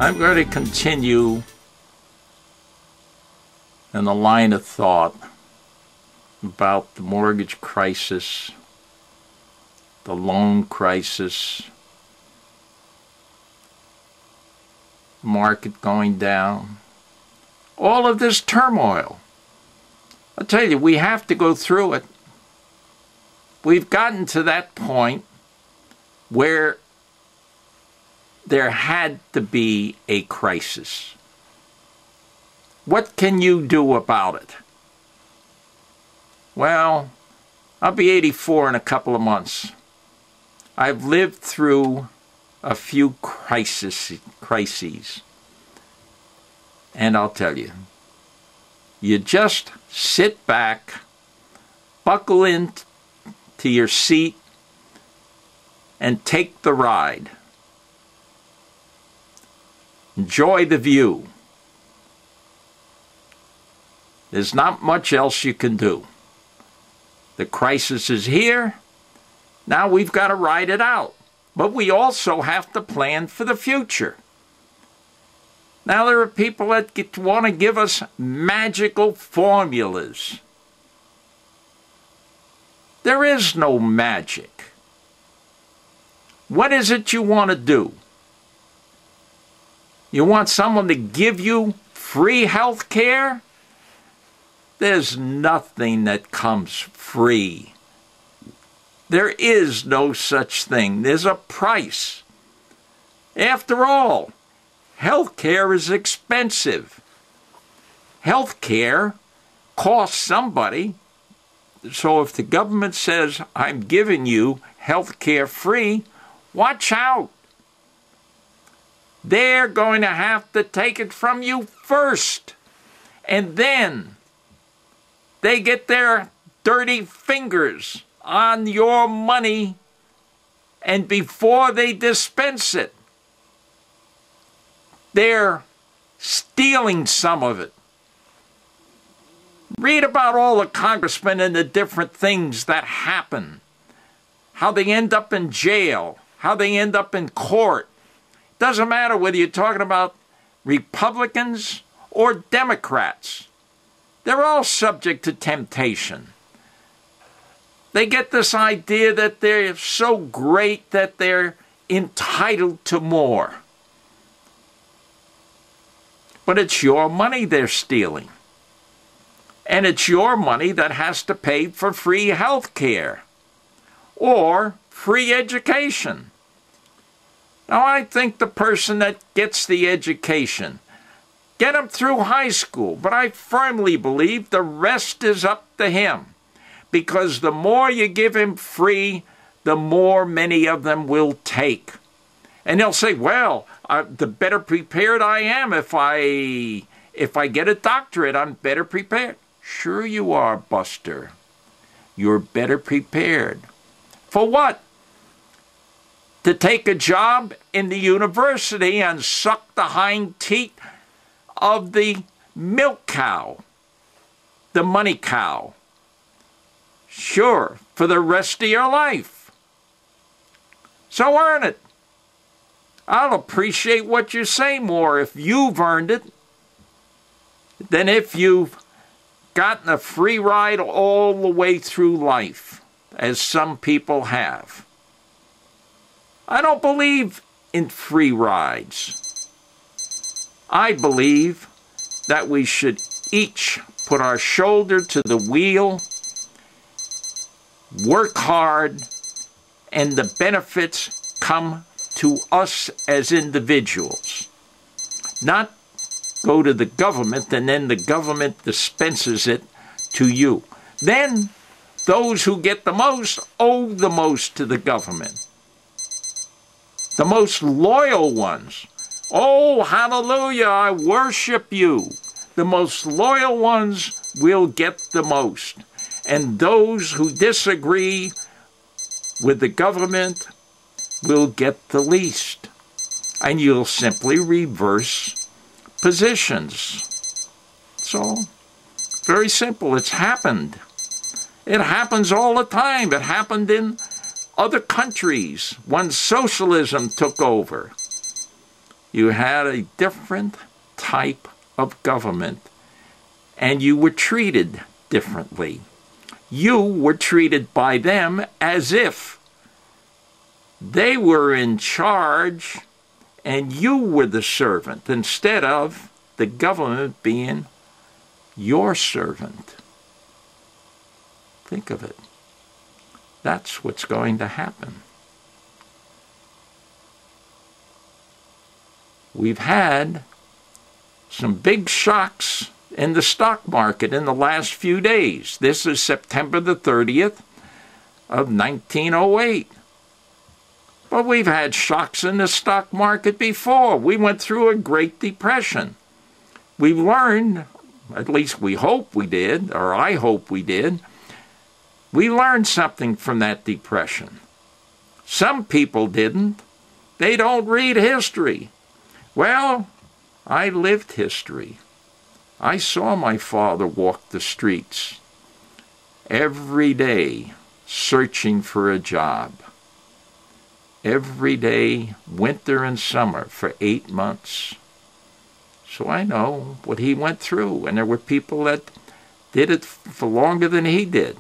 I'm going to continue in the line of thought about the mortgage crisis, the loan crisis, market going down, all of this turmoil. I'll tell you, we have to go through it. We've gotten to that point where there had to be a crisis. What can you do about it? Well, I'll be 84 in a couple of months. I've lived through a few crises. And I'll tell you, you just sit back, buckle into your seat, and take the ride. Enjoy the view. There's not much else you can do. The crisis is here. Now we've got to ride it out. But we also have to plan for the future. Now there are people that want to give us magical formulas. There is no magic. What is it you want to do? You want someone to give you free health care? There's nothing that comes free. There is no such thing. There's a price. After all, health care is expensive. Health care costs somebody. So if the government says, I'm giving you health care free, watch out. They're going to have to take it from you first. And then they get their dirty fingers on your money, and before they dispense it, they're stealing some of it. Read about all the congressmen and the different things that happen, how they end up in jail, how they end up in court. Doesn't matter whether you're talking about Republicans or Democrats. They're all subject to temptation. They get this idea that they're so great that they're entitled to more. But it's your money they're stealing. And it's your money that has to pay for free health care or free education. Now, I think the person that gets the education, get him through high school, but I firmly believe the rest is up to him. Because the more you give him free, the more many of them will take. And they'll say, well, the better prepared I am if I get a doctorate, I'm better prepared. Sure you are, Buster. You're better prepared. For what? To take a job in the university and suck the hind teat of the milk cow, the money cow. Sure, for the rest of your life. So earn it. I'll appreciate what you say more if you've earned it than if you've gotten a free ride all the way through life, as some people have. I don't believe in free rides. I believe that we should each put our shoulder to the wheel, work hard, and the benefits come to us as individuals. Not go to the government and then the government dispenses it to you. Then those who get the most owe the most to the government. The most loyal ones. Oh, hallelujah, I worship you. The most loyal ones will get the most. And those who disagree with the government will get the least. And you'll simply reverse positions. It's all very simple. It's happened. It happens all the time. It happened in other countries when socialism took over. You had a different type of government, and you were treated differently. You were treated by them as if they were in charge and you were the servant, instead of the government being your servant. Think of it. That's what's going to happen. We've had some big shocks in the stock market in the last few days. This is September the 30th of 1908. But we've had shocks in the stock market before. We went through a Great Depression. We've learned, at least we hope we did, or I hope we did, we learned something from that depression. Some people didn't. They don't read history. Well, I lived history. I saw my father walk the streets every day searching for a job. Every day, winter and summer, for 8 months. So I know what he went through, and there were people that did it for longer than he did.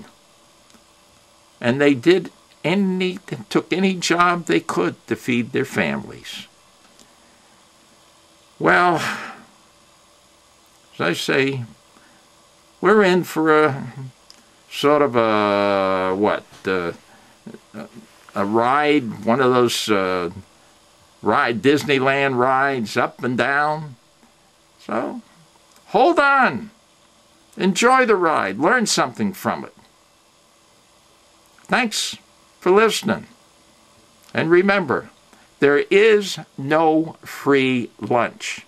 And they took any job they could to feed their families. Well, as I say, we're in for a sort of a ride, one of those Disneyland rides, up and down. So, hold on. Enjoy the ride. Learn something from it. Thanks for listening. And remember, there is no free lunch.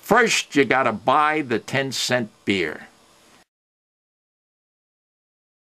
First, you got to buy the 10-cent beer.